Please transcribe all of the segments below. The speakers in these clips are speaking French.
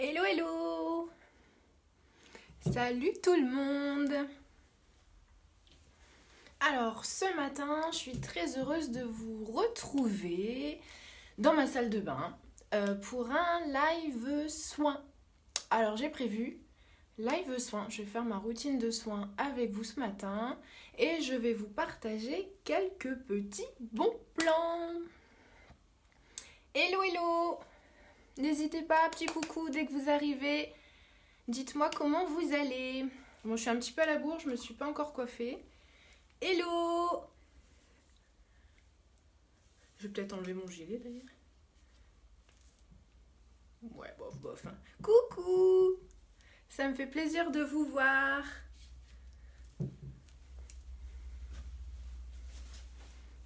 Hello hello! Salut tout le monde! Alors ce matin, je suis très heureuse de vous retrouver dans ma salle de bain pour un live soin. Alors j'ai prévu live soin, je vais faire ma routine de soins avec vous ce matin et je vais vous partager quelques petits bons plans. Hello hello! N'hésitez pas, petit coucou dès que vous arrivez. Dites-moi comment vous allez. Bon, je suis un petit peu à la bourre, je me suis pas encore coiffée. Hello! Je vais peut-être enlever mon gilet d'ailleurs. Ouais, bof, bof. Hein. Coucou! Ça me fait plaisir de vous voir.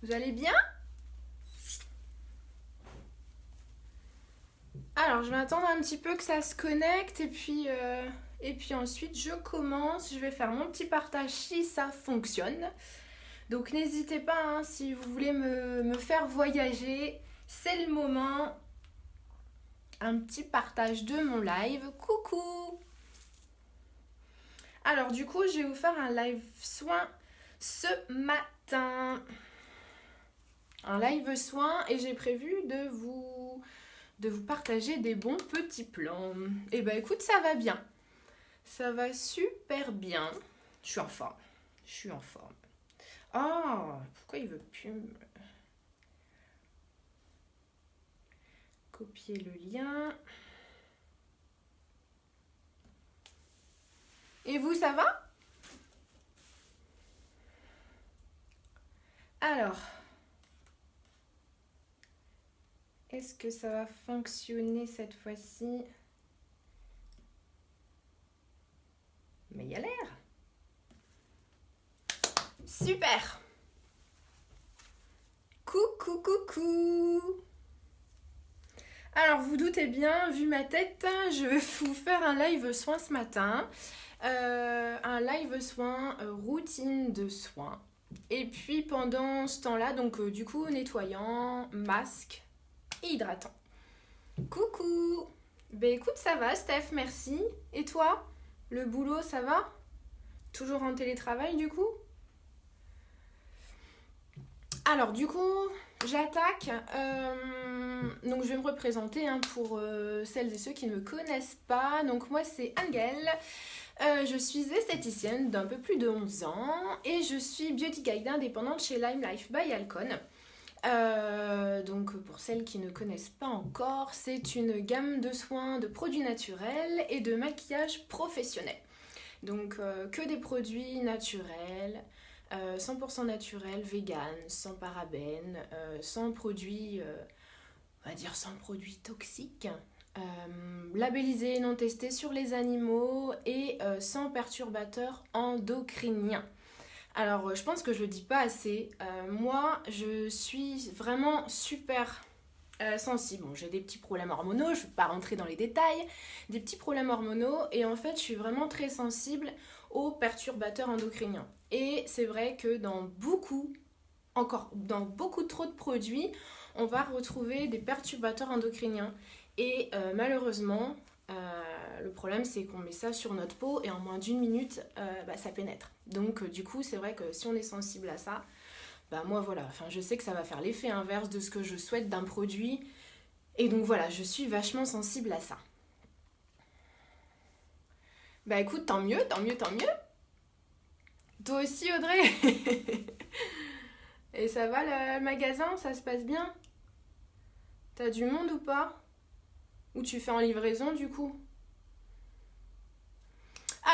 Vous allez bien? Alors, je vais attendre un petit peu que ça se connecte et puis ensuite je commence. Je vais faire mon petit partage si ça fonctionne. Donc n'hésitez pas, hein, si vous voulez me faire voyager, c'est le moment. Un petit partage de mon live. Coucou! Alors du coup, je vais vous faire un live soin ce matin. Un live soin et j'ai prévu de vous partager des bons petits plans. Et bah écoute, ça va bien. Ça va super bien. Je suis en forme. Je suis en forme. Oh, pourquoi il veut plus me copier le lien? Et vous, ça va? Alors, est-ce que ça va fonctionner cette fois-ci? Mais il y a l'air. Super! Coucou, coucou! Alors, vous doutez bien, vu ma tête, je vais vous faire un live soin ce matin. Un live soin, routine de soins. Et puis pendant ce temps-là, donc du coup, nettoyant, masque et hydratant. Coucou! Ben écoute, ça va, Steph, merci. Et toi? Le boulot, ça va? Toujours en télétravail, du coup? Alors, du coup, j'attaque. Donc, je vais me représenter pour celles et ceux qui ne me connaissent pas. Donc, moi, c'est Angel. Je suis esthéticienne d'un peu plus de 11 ans et je suis beauty guide indépendante chez Lime Life by Alcon. Donc pour celles qui ne connaissent pas encore, c'est une gamme de soins, de produits naturels et de maquillage professionnel. Donc que des produits naturels, 100% naturels, vegan, sans parabènes, sans produits, on va dire sans produits toxiques. Labellisé, non testé sur les animaux et sans perturbateurs endocriniens. Alors, je pense que je le dis pas assez. Moi, je suis vraiment super sensible. Bon, j'ai des petits problèmes hormonaux, je ne vais pas rentrer dans les détails. Des petits problèmes hormonaux et en fait, je suis vraiment très sensible aux perturbateurs endocriniens. Et c'est vrai que dans beaucoup trop de produits, on va retrouver des perturbateurs endocriniens. Et malheureusement, le problème c'est qu'on met ça sur notre peau et en moins d'une minute, ça pénètre. Donc du coup, c'est vrai que si on est sensible à ça, moi voilà, je sais que ça va faire l'effet inverse de ce que je souhaite d'un produit. Et donc voilà, je suis vachement sensible à ça. Bah écoute, tant mieux, tant mieux, tant mieux. Toi aussi, Audrey. Et ça va le magasin, ça se passe bien? T'as du monde ou pas? Ou tu fais en livraison du coup?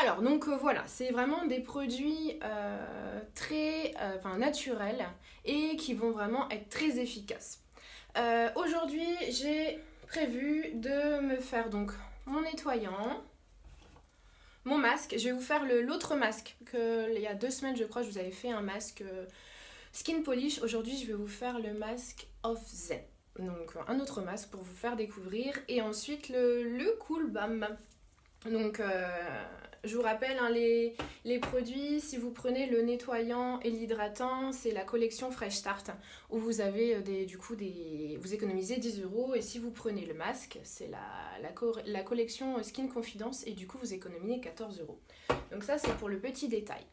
Alors, donc voilà, c'est vraiment des produits très naturels et qui vont vraiment être très efficaces. Aujourd'hui, j'ai prévu de me faire donc mon nettoyant, mon masque. Je vais vous faire l'autre masque que il y a 2 semaines, je crois, je vous avais fait un masque Skin Polish. Aujourd'hui, je vais vous faire le masque of Zen. Donc un autre masque pour vous faire découvrir. Et ensuite le Cool Balm. Donc, je vous rappelle, hein, les produits, si vous prenez le nettoyant et l'hydratant, c'est la collection Fresh Start, où vous avez vous économisez 10 €. Et si vous prenez le masque, c'est la collection Skin Confidence, et du coup, vous économisez 14 €. Donc ça, c'est pour le petit détail.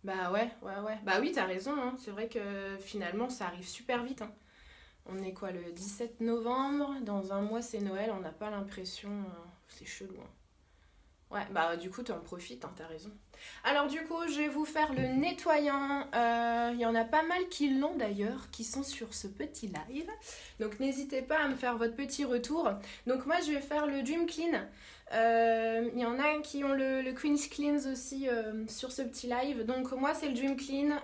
Bah ouais. Bah oui, t'as raison, hein. C'est vrai que finalement, ça arrive super vite, hein. On est quoi, le 17 novembre? Dans un mois, c'est Noël, on n'a pas l'impression. C'est chelou, hein. Ouais, bah du coup, tu en profites, hein, t'as raison. Alors du coup, je vais vous faire le nettoyant. Il y en a pas mal qui l'ont d'ailleurs, qui sont sur ce petit live. Donc n'hésitez pas à me faire votre petit retour. Donc moi, je vais faire le Dream Clean. Il y en a qui ont le Queen's Cleanse aussi sur ce petit live. Donc moi, c'est le Dream Clean,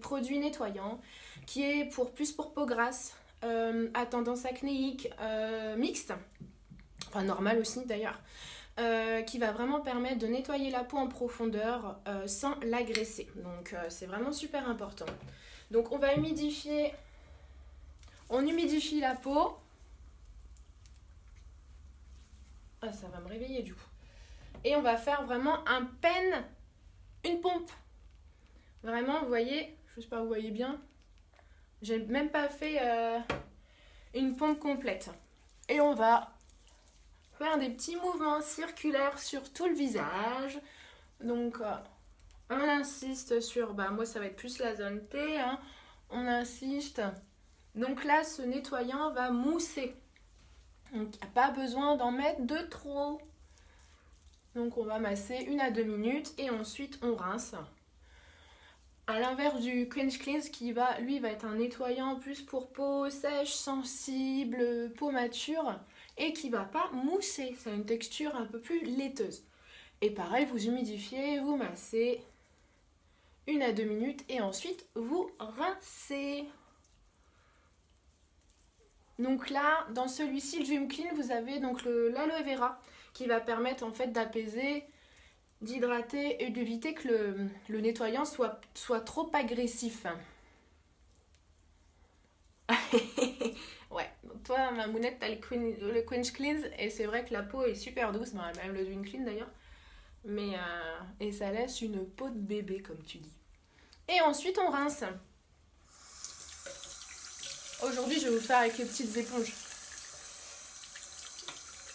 produit nettoyant, qui est plus pour peau grasse, à tendance acnéique, mixte, enfin normale aussi d'ailleurs, qui va vraiment permettre de nettoyer la peau en profondeur sans l'agresser. Donc c'est vraiment super important. Donc on humidifie la peau. Ah, ça va me réveiller du coup. Et on va faire vraiment une pompe. Vraiment, vous voyez, je sais pas, vous voyez bien. J'ai même pas fait une pompe complète. Et on va faire des petits mouvements circulaires sur tout le visage. Donc, on insiste sur, moi ça va être plus la zone T, hein. On insiste. Donc là, ce nettoyant va mousser. Donc, il n'y a pas besoin d'en mettre de trop. Donc, on va masser 1 à 2 minutes et ensuite on rince. À l'inverse du Quench Cleanse qui va être un nettoyant plus pour peau sèche, sensible, peau mature et qui va pas mousser. C'est une texture un peu plus laiteuse. Et pareil, vous humidifiez, vous massez 1 à 2 minutes et ensuite vous rincez. Donc là, dans celui-ci, le Dream Clean, vous avez donc l'aloe vera qui va permettre en fait d'apaiser, d'hydrater et d'éviter que le nettoyant soit trop agressif. Ouais, donc toi, ma mounette, t'as le Quench Cleanse et c'est vrai que la peau est super douce, même le Dream Clean d'ailleurs. Mais et ça laisse une peau de bébé, comme tu dis. Et ensuite, on rince. Aujourd'hui, je vais vous faire avec les petites éponges.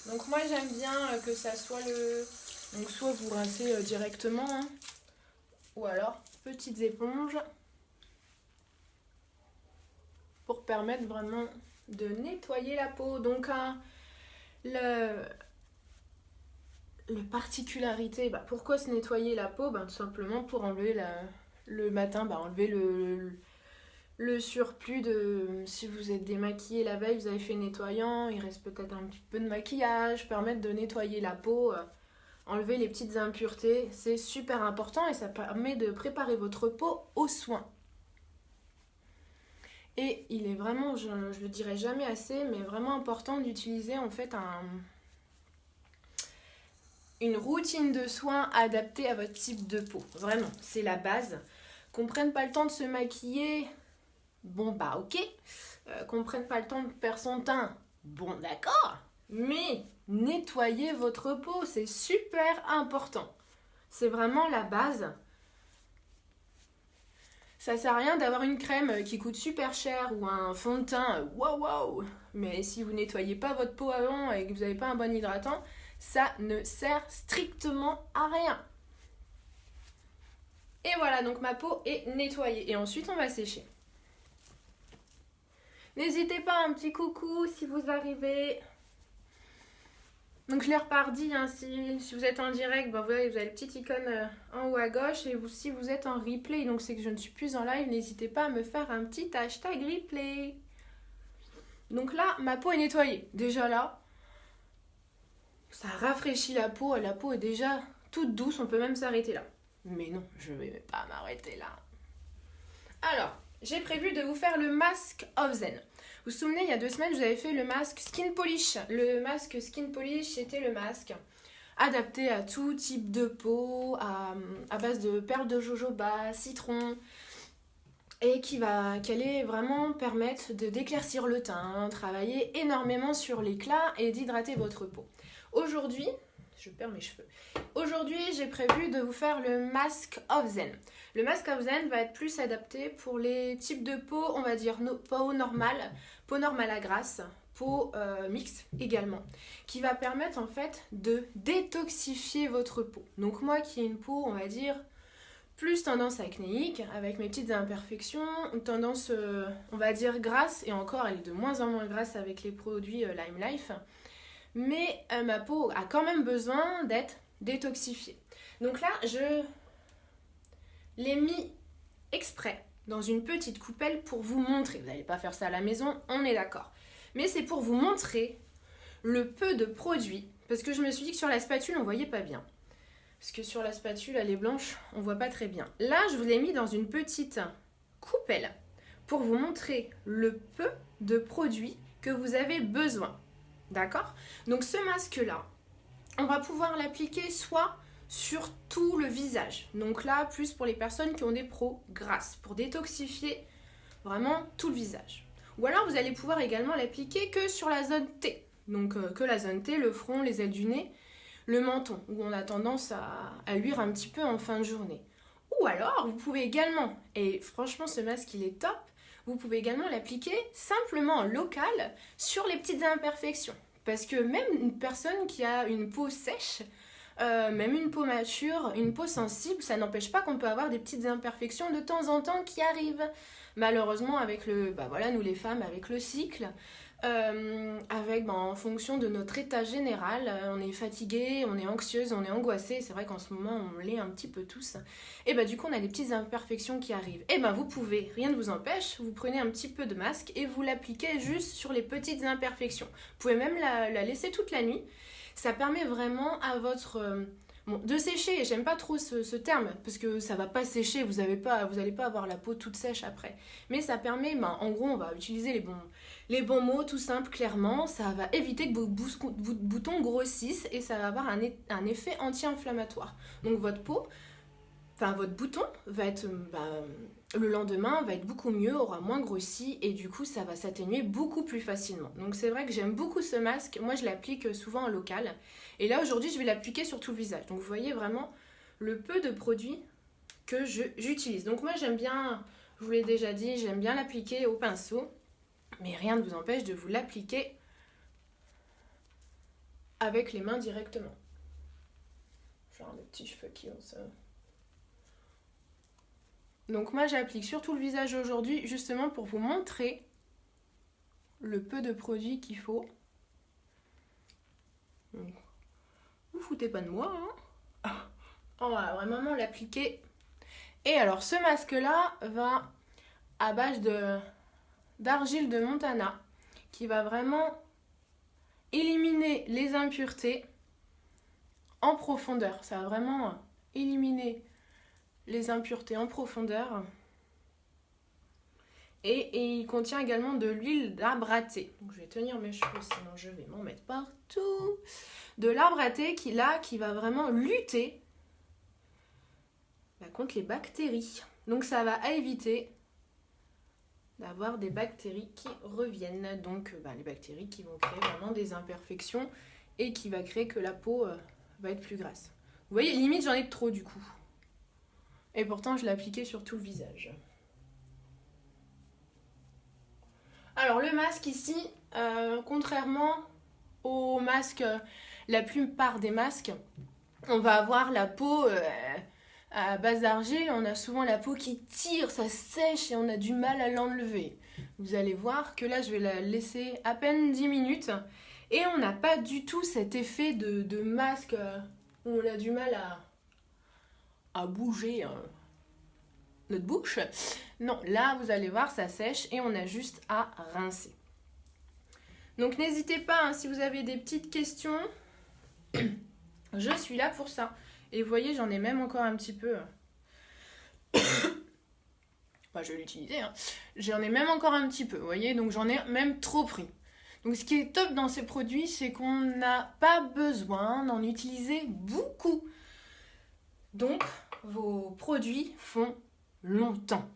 Donc moi, j'aime bien que ça soit Donc soit vous rincez directement, hein, ou alors petites éponges pour permettre vraiment de nettoyer la peau. Donc la particularité, pourquoi se nettoyer la peau? Tout simplement pour enlever le matin, enlever le surplus de... Si vous êtes démaquillé la veille, vous avez fait nettoyant, il reste peut-être un petit peu de maquillage, permettre de nettoyer la peau, enlever les petites impuretés, c'est super important et ça permet de préparer votre peau aux soins. Et il est vraiment, je le dirai jamais assez, mais vraiment important d'utiliser en fait une routine de soins adaptée à votre type de peau. Vraiment, c'est la base. Qu'on prenne pas le temps de se maquiller, ok. Qu'on prenne pas le temps de faire son teint, d'accord. Mais nettoyez votre peau, c'est super important. C'est vraiment la base. Ça sert à rien d'avoir une crème qui coûte super cher ou un fond de teint waouh. Mais si vous nettoyez pas votre peau avant et que vous n'avez pas un bon hydratant, ça ne sert strictement à rien. Et voilà, donc ma peau est nettoyée. Et ensuite, on va sécher. N'hésitez pas, un petit coucou si vous arrivez. Donc je l'ai reparti, hein, si vous êtes en direct, vous avez la petite icône en haut à gauche. Et si vous êtes en replay, donc c'est que je ne suis plus en live, n'hésitez pas à me faire un petit hashtag replay. Donc là, ma peau est nettoyée. Déjà là, ça rafraîchit la peau est déjà toute douce, on peut même s'arrêter là. Mais non, je ne vais pas m'arrêter là. Alors, j'ai prévu de vous faire le Mask of Zen. Vous vous souvenez, il y a 2 semaines, je vous avais fait le masque Skin Polish. Le masque Skin Polish, c'était le masque adapté à tout type de peau, à base de perles de jojoba, citron. et qui allait vraiment permettre d'éclaircir le teint, travailler énormément sur l'éclat et d'hydrater votre peau. Aujourd'hui, je perds mes cheveux. Aujourd'hui, j'ai prévu de vous faire le Mask of Zen. Le Mask of Zen va être plus adapté pour les types de peau, on va dire peau normale à grasse, peau mixte également, qui va permettre en fait de détoxifier votre peau. Donc moi qui ai une peau, on va dire, plus tendance acnéique, avec mes petites imperfections, tendance, on va dire, grasse, et encore, elle est de moins en moins grasse avec les produits Lime Life, mais ma peau a quand même besoin d'être détoxifiée. Donc là, je l'ai mis exprès dans une petite coupelle pour vous montrer. Vous n'allez pas faire ça à la maison, on est d'accord. Mais c'est pour vous montrer le peu de produits, parce que je me suis dit que sur la spatule, on ne voyait pas bien. Parce que sur la spatule, elle est blanche, on ne voit pas très bien. Là, je vous l'ai mis dans une petite coupelle pour vous montrer le peu de produits que vous avez besoin. D'accord? Donc ce masque-là, on va pouvoir l'appliquer soit sur tout le visage. Donc là, plus pour les personnes qui ont des peaux grasses, pour détoxifier vraiment tout le visage. Ou alors, vous allez pouvoir également l'appliquer que sur la zone T. Donc que la zone T, le front, les ailes du nez, le menton, où on a tendance à luire un petit peu en fin de journée. Ou alors, vous pouvez également, et franchement ce masque il est top, vous pouvez également l'appliquer simplement en local sur les petites imperfections. Parce que même une personne qui a une peau sèche, même une peau mature, une peau sensible, ça n'empêche pas qu'on peut avoir des petites imperfections de temps en temps qui arrivent. Malheureusement, avec nous les femmes, avec le cycle, en fonction de notre état général, on est fatigué, on est anxieuse, on est angoissé. C'est vrai qu'en ce moment, on l'est un petit peu tous. Et du coup, on a des petites imperfections qui arrivent. Et vous pouvez, rien ne vous empêche, vous prenez un petit peu de masque et vous l'appliquez juste sur les petites imperfections. Vous pouvez même la laisser toute la nuit. Ça permet vraiment à votre... de sécher, j'aime pas trop ce terme, parce que ça va pas sécher, vous allez pas avoir la peau toute sèche après. Mais ça permet, en gros, on va utiliser les bons mots, tout simple, clairement. Ça va éviter que vos boutons grossissent et ça va avoir un effet anti-inflammatoire. Donc votre bouton va être, le lendemain, va être beaucoup mieux, aura moins grossi et du coup, ça va s'atténuer beaucoup plus facilement. Donc c'est vrai que j'aime beaucoup ce masque. Moi, je l'applique souvent en local. Et là, aujourd'hui, je vais l'appliquer sur tout le visage. Donc vous voyez vraiment le peu de produits que j'utilise. Donc moi, j'aime bien, je vous l'ai déjà dit, j'aime bien l'appliquer au pinceau. Mais rien ne vous empêche de vous l'appliquer avec les mains directement. Genre des petits cheveux qui ont ça. Donc moi j'applique sur tout le visage aujourd'hui justement pour vous montrer le peu de produits qu'il faut. Donc, vous foutez pas de moi, hein. On va vraiment l'appliquer. Et alors ce masque là va à base d'argile de Montana qui va vraiment éliminer les impuretés en profondeur. Ça va vraiment éliminer les impuretés en profondeur. Et il contient également de l'huile d'arbre à thé. Donc je vais tenir mes cheveux, sinon je vais m'en mettre partout. De l'arbre à thé qui va vraiment lutter contre les bactéries. Donc ça va éviter d'avoir des bactéries qui reviennent. Donc les bactéries qui vont créer vraiment des imperfections et qui va créer que la peau va être plus grasse. Vous voyez, limite j'en ai de trop du coup. Et pourtant je l'ai appliqué sur tout le visage. Alors le masque ici, contrairement aux masques, la plupart des masques, on va avoir la peau à base d'argile, on a souvent la peau qui tire, ça sèche et on a du mal à l'enlever. Vous allez voir que là je vais la laisser à peine 10 minutes et on n'a pas du tout cet effet de masque où on a du mal à bouger notre bouche. Non, là vous allez voir ça sèche et on a juste à rincer. Donc n'hésitez pas, si vous avez des petites questions, je suis là pour ça. Et vous voyez, j'en ai même encore un petit peu. Je vais l'utiliser. J'en ai même encore un petit peu, vous voyez, donc j'en ai même trop pris. Donc ce qui est top dans ces produits, c'est qu'on n'a pas besoin d'en utiliser beaucoup. Donc vos produits font longtemps.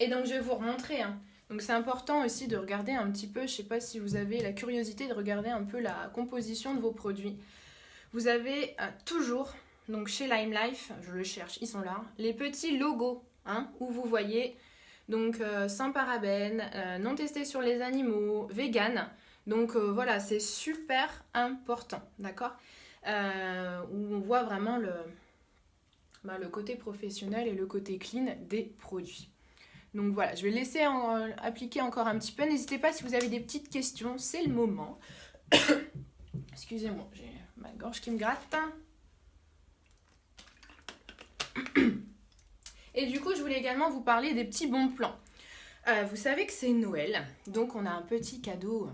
Et donc, je vais vous remontrer, hein. Donc, c'est important aussi de regarder un petit peu, je ne sais pas si vous avez la curiosité de regarder un peu la composition de vos produits. Vous avez toujours, donc chez Lime Life, je le cherche, ils sont là, les petits logos, hein, où vous voyez, donc sans parabènes, non testé sur les animaux, vegan. Donc voilà, c'est super important, d'accord, où on voit vraiment le côté professionnel et le côté clean des produits. Donc voilà, je vais laisser appliquer encore un petit peu. N'hésitez pas si vous avez des petites questions, c'est le moment. Excusez-moi, j'ai ma gorge qui me gratte. Et du coup, je voulais également vous parler des petits bons plans. Vous savez que c'est Noël, donc on a un petit cadeau,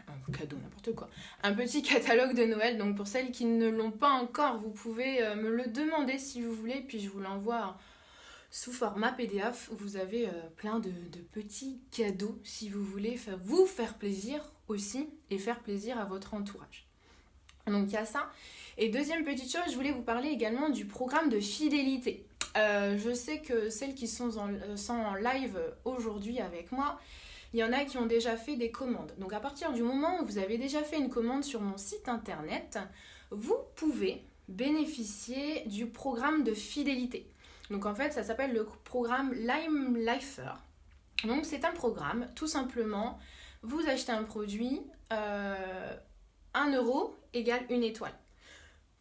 n'importe quoi, un petit catalogue de Noël. Donc pour celles qui ne l'ont pas encore, vous pouvez me le demander si vous voulez, puis je vous l'envoie sous format PDF où vous avez plein de petits cadeaux si vous voulez vous faire plaisir aussi et faire plaisir à votre entourage. Donc il y a ça. Et deuxième petite chose, je voulais vous parler également du programme de fidélité. Je sais que celles qui sont en live aujourd'hui avec moi, il y en a qui ont déjà fait des commandes. Donc à partir du moment où vous avez déjà fait une commande sur mon site internet, vous pouvez bénéficier du programme de fidélité. Donc en fait, ça s'appelle le programme Lime Lifer. Donc c'est un programme, tout simplement, vous achetez un produit, 1 euro égale 1 étoile.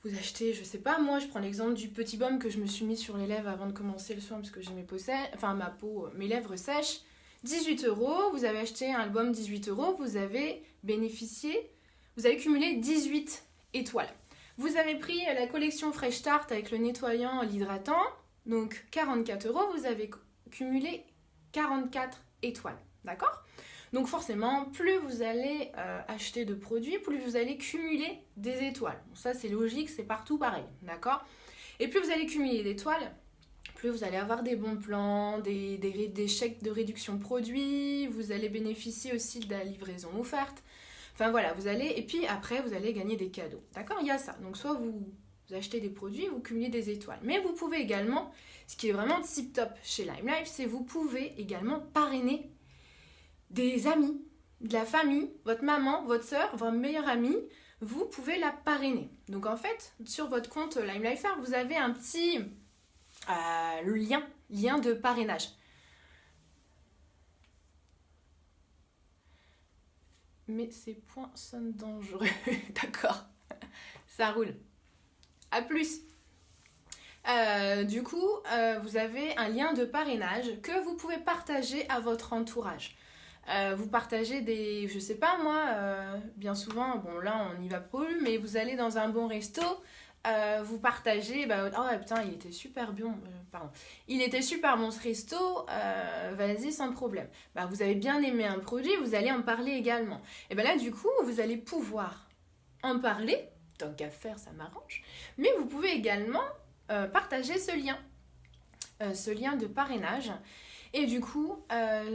Vous achetez, je sais pas, moi je prends l'exemple du petit baume que je me suis mis sur les lèvres avant de commencer le soin parce que j'ai mes lèvres sèches. 18 euros, vous avez acheté un baume 18 euros, vous avez bénéficié, vous avez cumulé 18 étoiles. Vous avez pris la collection Fresh Start avec le nettoyant, l'hydratant, donc 44 euros, vous avez cumulé 44 étoiles, d'accord ? Donc forcément, plus vous allez acheter de produits, plus vous allez cumuler des étoiles. Bon, ça c'est logique, c'est partout pareil, d'accord ? Et plus vous allez cumuler d'étoiles, plus vous allez avoir des bons plans, des chèques de réduction produits, vous allez bénéficier aussi de la livraison offerte. Enfin voilà, et puis après vous allez gagner des cadeaux, d'accord ? Il y a ça, donc soit vous achetez des produits, vous cumulez des étoiles. Mais vous pouvez également, ce qui est vraiment tip top chez Lime Life, c'est vous pouvez également parrainer des amis, de la famille, votre maman, votre soeur, votre meilleure amie, vous pouvez la parrainer. Donc en fait, sur votre compte Lime Lifer, vous avez un petit lien de parrainage. Mais ces points sonnent dangereux. D'accord, ça roule. À plus. Du coup, vous avez un lien de parrainage que vous pouvez partager à votre entourage. Vous partagez je sais pas moi, bien souvent, bon là on n'y va pas, mais vous allez dans un bon resto, vous partagez, oh putain il était super bon, il était super bon ce resto, vas-y sans problème. Vous avez bien aimé un produit, vous allez en parler également. Et là du coup vous allez pouvoir en parler, tant qu'à faire ça m'arrange, mais vous pouvez également partager ce lien de parrainage. Et du coup,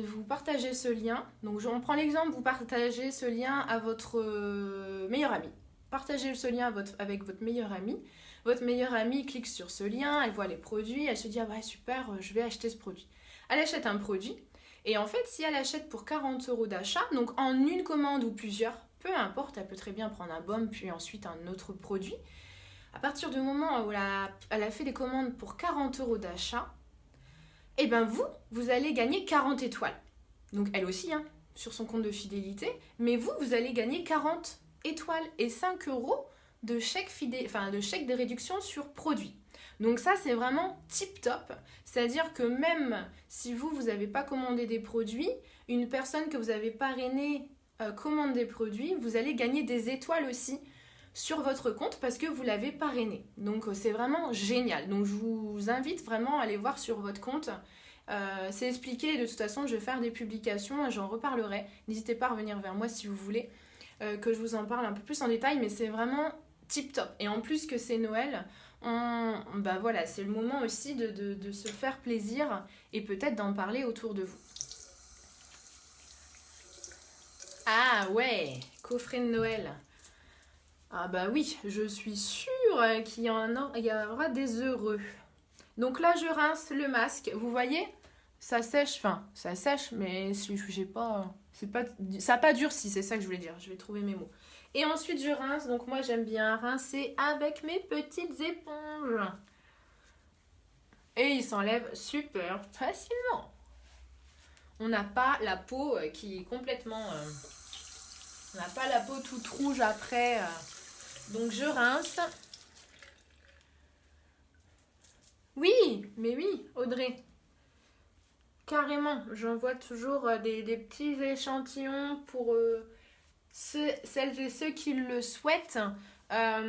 vous partagez ce lien. Donc, on prend l'exemple, vous partagez ce lien à votre meilleure amie. Partagez ce lien avec votre meilleure amie. Votre meilleure amie clique sur ce lien, elle voit les produits, elle se dit « Ah ouais, super, je vais acheter ce produit ». Elle achète un produit. Et en fait, si elle achète pour 40 euros d'achat, donc en une commande ou plusieurs, peu importe, elle peut très bien prendre un baume, puis ensuite un autre produit. À partir du moment où elle a fait des commandes pour 40 euros d'achat, et vous allez gagner 40 étoiles. Donc elle aussi, sur son compte de fidélité, mais vous allez gagner 40 étoiles et 5 euros de chèque de réduction sur produit. Donc ça, c'est vraiment tip top. C'est-à-dire que même si vous n'avez pas commandé des produits, une personne que vous avez parrainée commande des produits, vous allez gagner des étoiles aussi sur votre compte parce que vous l'avez parrainé. Donc c'est vraiment génial. Donc je vous invite vraiment à aller voir sur votre compte. C'est expliqué, de toute façon je vais faire des publications, j'en reparlerai. N'hésitez pas à revenir vers moi si vous voulez que je vous en parle un peu plus en détail, mais c'est vraiment tip top. Et en plus que c'est Noël, c'est le moment aussi de se faire plaisir et peut-être d'en parler autour de vous. Ah ouais, coffret de Noël. Ah oui, je suis sûre qu'il y aura des heureux. Donc là, je rince le masque. Vous voyez, ça sèche, enfin, ça sèche, mais j'ai pas, c'est pas, ça n'a pas durci, c'est ça que je voulais dire. Je vais trouver mes mots. Et ensuite, je rince. Donc, moi, j'aime bien rincer avec mes petites éponges. Et il s'enlève super facilement. On n'a pas la peau qui est complètement... on n'a pas la peau toute rouge après. Donc, je rince. Oui, mais oui, Audrey. Carrément, j'envoie toujours des petits échantillons pour celles et ceux qui le souhaitent.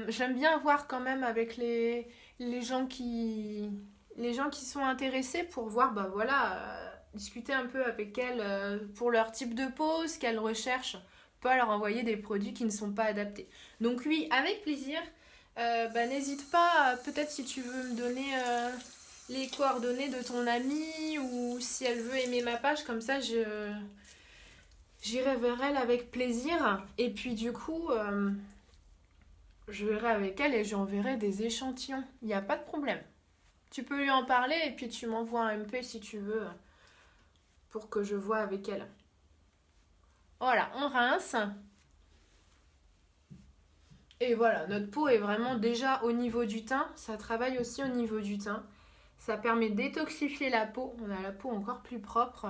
J'aime bien voir quand même avec les gens les gens qui sont intéressés pour voir, bah voilà, discuter un peu avec elles pour leur type de peau, ce qu'elles recherchent, pas leur envoyer des produits qui ne sont pas adaptés. Donc oui, avec plaisir. Bah, n'hésite pas, peut-être si tu veux me donner les coordonnées de ton amie ou si elle veut aimer ma page, comme ça j'irai vers elle avec plaisir. Et puis du coup, je verrai avec elle et j'enverrai des échantillons. Il n'y a pas de problème. Tu peux lui en parler et puis tu m'envoies un MP si tu veux pour que je vois avec elle. Voilà, on rince. Et voilà, notre peau est vraiment déjà au niveau du teint. Ça travaille aussi au niveau du teint. Ça permet de détoxifier la peau. On a la peau encore plus propre.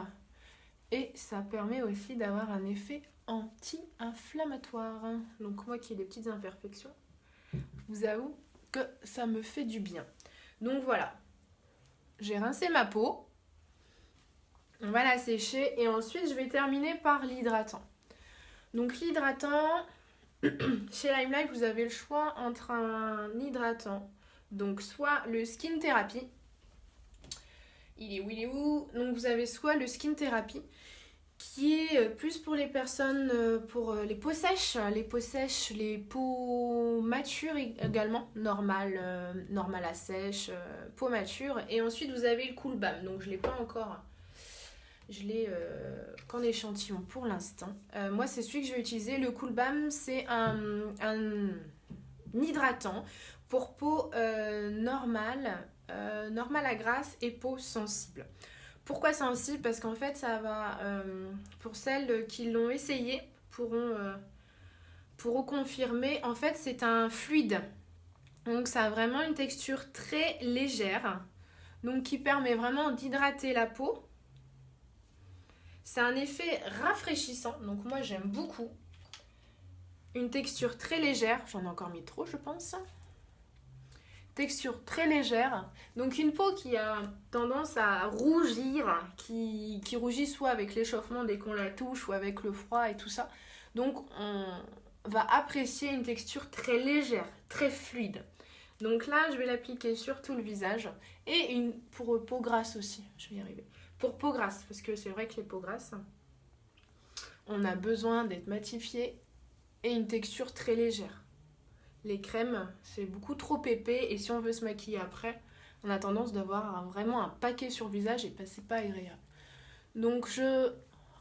Et ça permet aussi d'avoir un effet anti-inflammatoire. Donc moi qui ai des petites imperfections, je vous avoue que ça me fait du bien. Donc voilà, j'ai rincé ma peau. On va la sécher et ensuite je vais terminer par l'hydratant. Donc l'hydratant, chez Lime Life, vous avez le choix entre un hydratant, donc soit le Skin Therapy. Il est où? Donc vous avez soit le Skin Therapy, qui est plus pour les personnes, pour les peaux sèches, les peaux matures également, normales à sèche, peau mature. Et ensuite vous avez le Cool Balm, donc je l'ai pas encore, je l'ai qu'en échantillon pour l'instant. Moi c'est celui que je vais utiliser. Le Cool Balm, c'est un hydratant pour peau normale à grasse et peau sensible. Pourquoi sensible? Parce qu'en fait, ça va, pour celles qui l'ont essayé, pourront confirmer. En fait, c'est un fluide. Donc, ça a vraiment une texture très légère. Donc, qui permet vraiment d'hydrater la peau. C'est un effet rafraîchissant. Donc, moi, j'aime beaucoup. Une texture très légère. J'en ai encore mis trop, je pense. Texture très légère, donc une peau qui a tendance à rougir, qui rougit soit avec l'échauffement dès qu'on la touche ou avec le froid et tout ça. Donc on va apprécier une texture très légère, très fluide. Donc là je vais l'appliquer sur tout le visage et pour peau grasse aussi, je vais y arriver. Pour peau grasse, parce que c'est vrai que les peaux grasses, on a besoin d'être matifié et une texture très légère. Les crèmes, c'est beaucoup trop épais et si on veut se maquiller après, on a tendance d'avoir vraiment un paquet sur le visage et c'est pas agréable. Donc je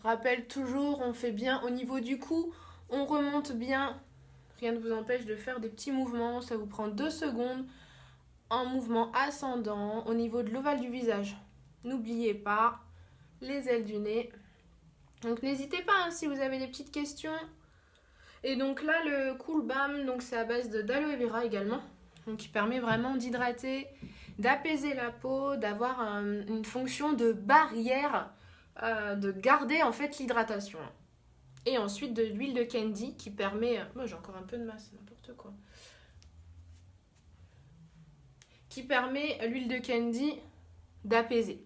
rappelle toujours, on fait bien au niveau du cou, on remonte bien, rien ne vous empêche de faire des petits mouvements, ça vous prend 2 secondes en mouvement ascendant au niveau de l'ovale du visage. N'oubliez pas les ailes du nez. Donc n'hésitez pas si vous avez des petites questions. Et donc là, le Cool Balm, donc c'est à base d'aloe vera également, donc qui permet vraiment d'hydrater, d'apaiser la peau, d'avoir une fonction de barrière, de garder en fait l'hydratation. Et ensuite de l'huile de candy qui permet, moi j'ai encore un peu de masse, n'importe quoi, qui permet l'huile de candy d'apaiser.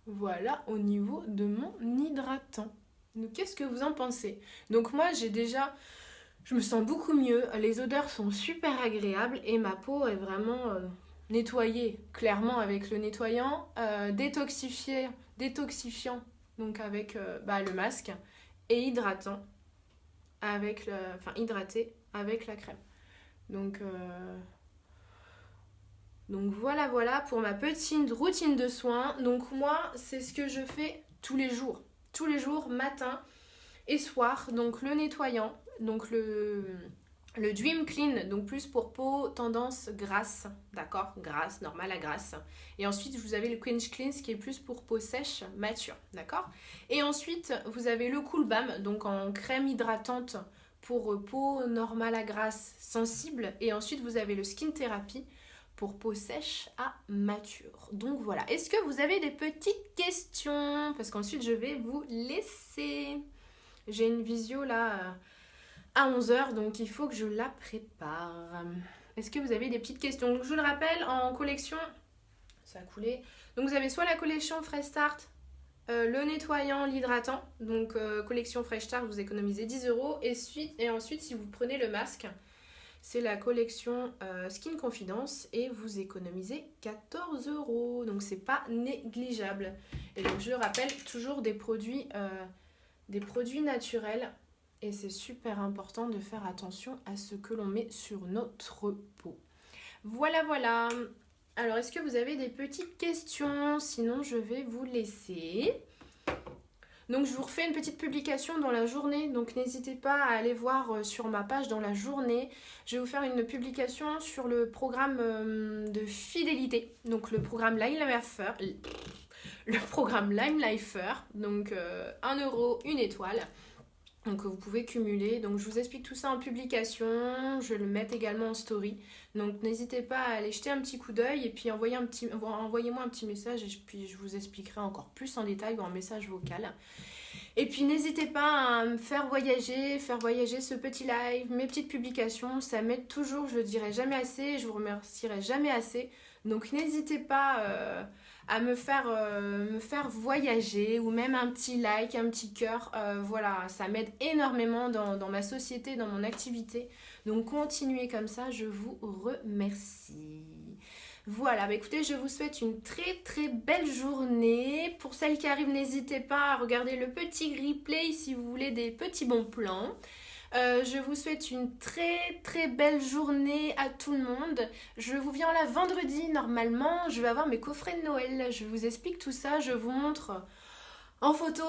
Voilà au niveau de mon hydratant. Donc qu'est-ce que vous en pensez? Donc moi je me sens beaucoup mieux, les odeurs sont super agréables et ma peau est vraiment nettoyée clairement avec le nettoyant, détoxifiant donc avec le masque et hydratant hydraté avec la crème. Donc voilà pour ma petite routine de soins. Donc moi, c'est ce que je fais tous les jours, matin et soir. Donc le nettoyant, donc le Le Dream Clean, donc plus pour peau tendance grasse, d'accord? Grasse, normale à grasse. Et ensuite, vous avez le Quench Cleanse qui est plus pour peau sèche, mature, d'accord? Et ensuite, vous avez le Cool Balm, donc en crème hydratante pour peau normale à grasse, sensible. Et ensuite, vous avez le Skin Therapy pour peau sèche à mature. Donc voilà. Est-ce que vous avez des petites questions? Parce qu'ensuite, je vais vous laisser. J'ai une visio là à 11h, donc il faut que je la prépare. Est-ce que vous avez des petites questions? Donc, je vous le rappelle, en collection, ça a coulé. Donc vous avez soit la collection Fresh Start, le nettoyant, l'hydratant. Donc collection Fresh Start, vous économisez 10 €. Et ensuite, si vous prenez le masque, c'est la collection Skin Confidence et vous économisez 14 €. Donc c'est pas négligeable. Et donc je rappelle, toujours des produits naturels. Et c'est super important de faire attention à ce que l'on met sur notre peau. Voilà, voilà. Alors, est-ce que vous avez des petites questions? Sinon, je vais vous laisser. Donc, je vous refais une petite publication dans la journée. Donc, n'hésitez pas à aller voir sur ma page dans la journée. Je vais vous faire une publication sur le programme de fidélité. Donc, le programme Lime Lifer. Le programme Lime Lifer. Donc, 1 €, 1 étoile. Donc vous pouvez cumuler. Donc je vous explique tout ça en publication. Je vais le mettre également en story. Donc n'hésitez pas à aller jeter un petit coup d'œil et puis envoyez-moi un petit message et puis je vous expliquerai encore plus en détail ou en message vocal. Et puis n'hésitez pas à me faire voyager ce petit live, mes petites publications. Ça m'aide toujours, je le dirai jamais assez, je vous remercierai jamais assez. Donc n'hésitez pas à me faire voyager ou même un petit like, un petit cœur. Voilà, ça m'aide énormément dans ma société, dans mon activité. Donc continuez comme ça, je vous remercie. Voilà, bah écoutez, je vous souhaite une très très belle journée. Pour celles qui arrivent, n'hésitez pas à regarder le petit replay si vous voulez des petits bons plans. Je vous souhaite une très très belle journée à tout le monde. Je vous viens là vendredi normalement. Je vais avoir mes coffrets de Noël. Je vous explique tout ça. Je vous montre en photo,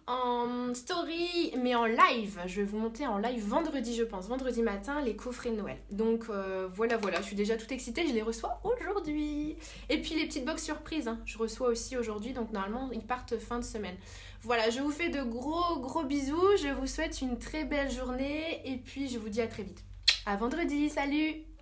en story, mais en live. Je vais vous monter en live vendredi, je pense. Vendredi matin, les coffrets de Noël. Donc voilà. Je suis déjà toute excitée. Je les reçois aujourd'hui. Et puis les petites box surprises, hein, je reçois aussi aujourd'hui. Donc normalement, ils partent fin de semaine. Voilà, je vous fais de gros bisous. Je vous souhaite une très belle journée. Et puis, je vous dis à très vite. À vendredi. Salut!